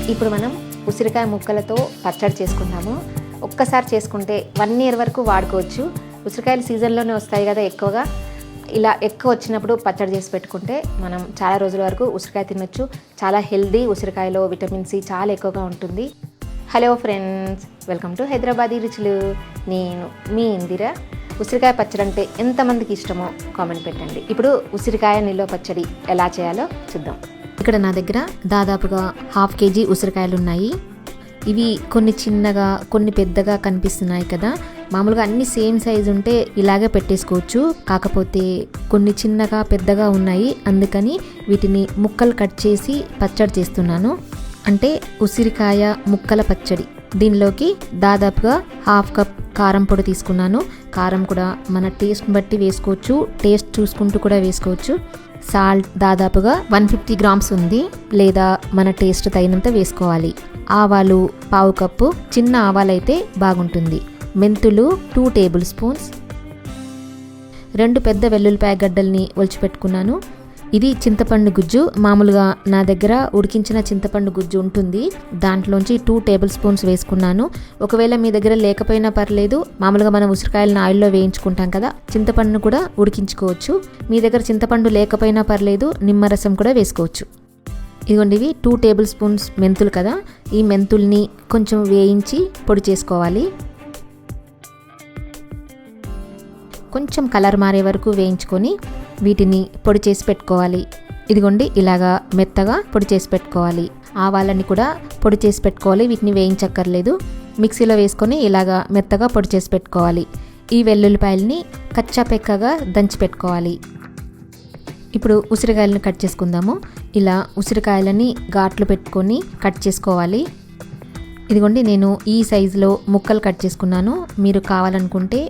ఇప్పుడు మనం ఉసిరికాయ ముక్కలతో పచ్చడి చేసుకుందాము. ఒక్కసారి చేసుకుంటే 1 year వరకు వాడుకోవచ్చు. ఉసిరికాయలు సీజన్లోనే వస్తాయి కదా ఎక్కువగా. ఇలా ఎక్కువ వచ్చినప్పుడు పచ్చడి చేసి పెట్టుకుంటే మనం చాలా రోజుల వరకు ఉసిరికాయ తినొచ్చు. చాలా హెల్దీ, ఉసిరికాయలో విటమిన్ సి చాలా ఎక్కువగా ఉంటుంది. Hello friends, welcome to Hyderabadi రుచులు. నేను మీ ఇందిర. ఉసిరికాయ పచ్చడి అంటే ఎంతమందికి ఇష్టమో కామెంట్ పెట్టండి. ఇప్పుడు ఉసిరికాయ నిల్వ పచ్చడి ఎలా చేయాలో చూద్దాం. ఇక్కడ నా దగ్గర దాదాపుగా 1/2 kg ఉసిరికాయలు ఉన్నాయి. ఇవి కొన్ని చిన్నగా కొన్ని పెద్దగా కనిపిస్తున్నాయి కదా. మామూలుగా అన్ని సేమ్ సైజు ఉంటే ఇలాగే పెట్టేసుకోవచ్చు. కాకపోతే కొన్ని చిన్నగా పెద్దగా ఉన్నాయి, అందుకని వీటిని ముక్కలు కట్ చేసి పచ్చడి చేస్తున్నాను. అంటే ఉసిరికాయ ముక్కల పచ్చడి. దీనిలోకి దాదాపుగా 1/2 cup కారం పొడి తీసుకున్నాను. కారం కూడా మన టేస్ట్ బట్టి వేసుకోవచ్చు, టేస్ట్ చూసుకుంటూ కూడా వేసుకోవచ్చు. సాల్ట్ దాదాపుగా 150 grams ఉంది, లేదా మన టేస్ట్ తగినంత వేసుకోవాలి. ఆవాలు 1/2 cup, చిన్న ఆవాలైతే బాగుంటుంది. మెంతులు 2 tablespoons. 2 పెద్ద వెల్లుల్లిపాయ గడ్డల్ని ఒలిచిపెట్టుకున్నాను. ఇది చింతపండు గుజ్జు. మామూలుగా నా దగ్గర ఉడికించిన చింతపండు గుజ్జు ఉంటుంది, దాంట్లోంచి 2 tablespoons వేసుకున్నాను. ఒకవేళ మీ దగ్గర లేకపోయినా పర్లేదు, మామూలుగా మనం ఉసిరికాయలను ఆయిల్లో వేయించుకుంటాం కదా, చింతపండును కూడా ఉడికించుకోవచ్చు. మీ దగ్గర చింతపండు లేకపోయినా పర్లేదు, నిమ్మరసం కూడా వేసుకోవచ్చు. ఇదిగోండి, ఇవి 2 tablespoons మెంతులు కదా. ఈ మెంతుల్ని కొంచెం వేయించి పొడి చేసుకోవాలి. కొంచెం కలర్ మారే వరకు వేయించుకొని వీటిని పొడి చేసి పెట్టుకోవాలి. ఇదిగోండి, ఇలాగా మెత్తగా పొడి చేసి పెట్టుకోవాలి. ఆవాలని కూడా పొడి చేసి పెట్టుకోవాలి, వీటిని వేయించక్కర్లేదు. మిక్సీలో వేసుకొని ఇలాగా మెత్తగా పొడి చేసి పెట్టుకోవాలి. ఈ వెల్లుల్లిపాయలని కచ్చా పెక్కగా దంచి పెట్టుకోవాలి. ఇప్పుడు ఉసిరికాయలను కట్ చేసుకుందాము. ఇలా ఉసిరికాయలని ఘాట్లు పెట్టుకొని కట్ చేసుకోవాలి. ఇదిగోండి, నేను ఈ సైజులో ముక్కలు కట్ చేసుకున్నాను. మీరు కావాలనుకుంటే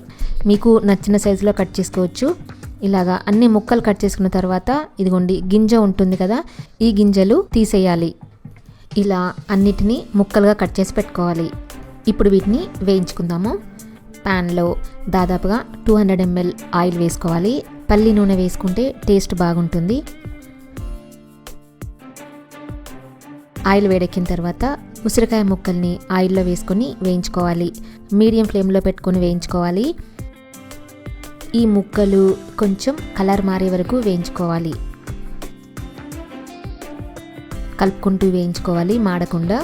మీకు నచ్చిన సైజులో కట్ చేసుకోవచ్చు. ఇలాగా అన్ని ముక్కలు కట్ చేసుకున్న తర్వాత ఇదిగోండి, గింజ ఉంటుంది కదా, ఈ గింజలు తీసేయాలి. ఇలా అన్నిటినీ ముక్కలుగా కట్ చేసి పెట్టుకోవాలి. ఇప్పుడు వీటిని వేయించుకుందాము. ప్యాన్లో దాదాపుగా 200 ml ఆయిల్ వేసుకోవాలి. పల్లి నూనె వేసుకుంటే టేస్ట్ బాగుంటుంది. ఆయిల్ వేడెక్కిన తర్వాత ఉసిరికాయ ముక్కల్ని ఆయిల్లో వేసుకొని వేయించుకోవాలి. మీడియం ఫ్లేమ్లో పెట్టుకొని వేయించుకోవాలి. ఈ ముక్కలు కొంచెం కలర్ మారే వరకు వేయించుకోవాలి. కలుపుకుంటూ వేయించుకోవాలి, మాడకుండా.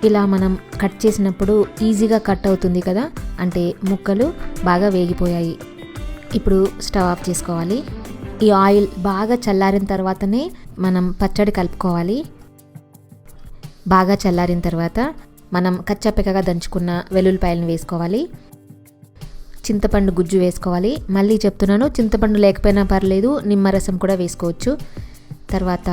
ఇలా మనం కట్ చేసినప్పుడు ఈజీగా కట్ అవుతుంది కదా, అంటే ముక్కలు బాగా వేగిపోయాయి. ఇప్పుడు స్టవ్ ఆఫ్ చేసుకోవాలి. ఈ ఆయిల్ బాగా చల్లారిన తర్వాతనే మనం పచ్చడి కలుపుకోవాలి. బాగా చల్లారిన తర్వాత మనం కచ్చాపెక్కగా దంచుకున్న వెల్లుల్లిపాయలను వేసుకోవాలి. చింతపండు గుజ్జు వేసుకోవాలి. మళ్ళీ చెప్తున్నాను, చింతపండు లేకపోయినా పర్లేదు, నిమ్మరసం కూడా వేసుకోవచ్చు. తర్వాత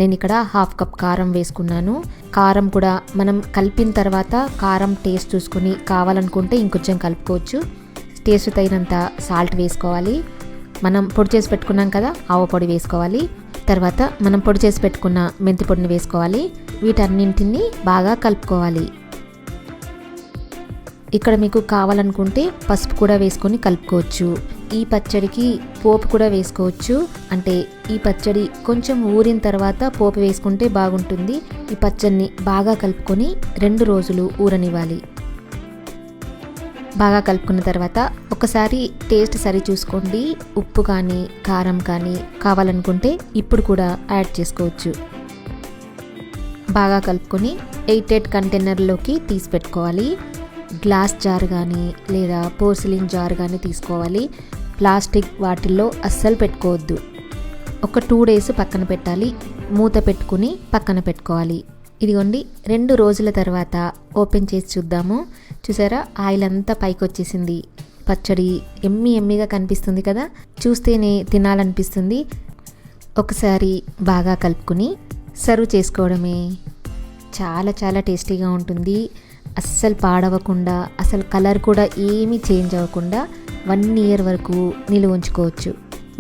నేను ఇక్కడ 1/2 cup కారం వేసుకున్నాను. కారం కూడా మనం కలిపిన తర్వాత కారం టేస్ట్ చూసుకుని కావాలనుకుంటే ఇంకొంచెం కలుపుకోవచ్చు. టేస్ట్ తగినంత సాల్ట్ వేసుకోవాలి. మనం పొడి చేసి పెట్టుకున్నాం కదా, ఆవ పొడి వేసుకోవాలి. తర్వాత మనం పొడి చేసి పెట్టుకున్న మెంతి పొడిని వేసుకోవాలి. వీటన్నింటినీ బాగా కలుపుకోవాలి. ఇక్కడ మీకు కావాలనుకుంటే పసుపు కూడా వేసుకొని కలుపుకోవచ్చు. ఈ పచ్చడికి పోపు కూడా వేసుకోవచ్చు. అంటే ఈ పచ్చడి కొంచెం ఊరిన తర్వాత పోపు వేసుకుంటే బాగుంటుంది. ఈ పచ్చడిని బాగా కలుపుకొని 2 రోజులు ఊరనివ్వాలి. బాగా కలుపుకున్న తర్వాత ఒకసారి టేస్ట్ సరి చూసుకోండి. ఉప్పు కానీ కారం కానీ కావాలనుకుంటే ఇప్పుడు కూడా యాడ్ చేసుకోవచ్చు. బాగా కలుపుకొని 8 కంటైనర్లోకి తీసి పెట్టుకోవాలి. గ్లాస్ జార్ కానీ లేదా పోర్సిలిన్ జార్ కానీ తీసుకోవాలి. ప్లాస్టిక్ వాటిల్లో అస్సలు పెట్టుకోవద్దు. ఒక 2 days పక్కన పెట్టాలి. మూత పెట్టుకుని పక్కన పెట్టుకోవాలి. ఇదిగోండి, 2 రోజుల తర్వాత ఓపెన్ చేసి చూద్దాము. చూసారా, ఆయిల్ అంతా పైకి వచ్చేసింది. పచ్చడి ఎమ్మిగా కనిపిస్తుంది కదా, చూస్తేనే తినాలనిపిస్తుంది. ఒకసారి బాగా కలుపుకుని సర్వ్ చేసుకోవడమే. చాలా చాలా టేస్టీగా ఉంటుంది. అస్సలు పాడవకుండా, అసలు కలర్ కూడా ఏమీ చేంజ్ అవ్వకుండా 1 year వరకు నిలువ ఉంచుకోవచ్చు.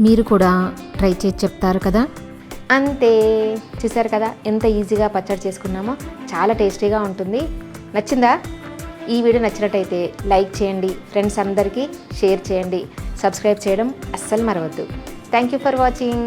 మీరు కూడా ట్రై చేసి చెప్తారు కదా. అంతే, చూసారు కదా ఎంత ఈజీగా పచ్చడి చేసుకున్నామో. చాలా టేస్టీగా ఉంటుంది. నచ్చిందా? ఈ వీడియో నచ్చినట్టయితే లైక్ చేయండి, ఫ్రెండ్స్ అందరికీ షేర్ చేయండి, సబ్స్క్రైబ్ చేయడం అస్సలు మరవద్దు. Thank you for watching.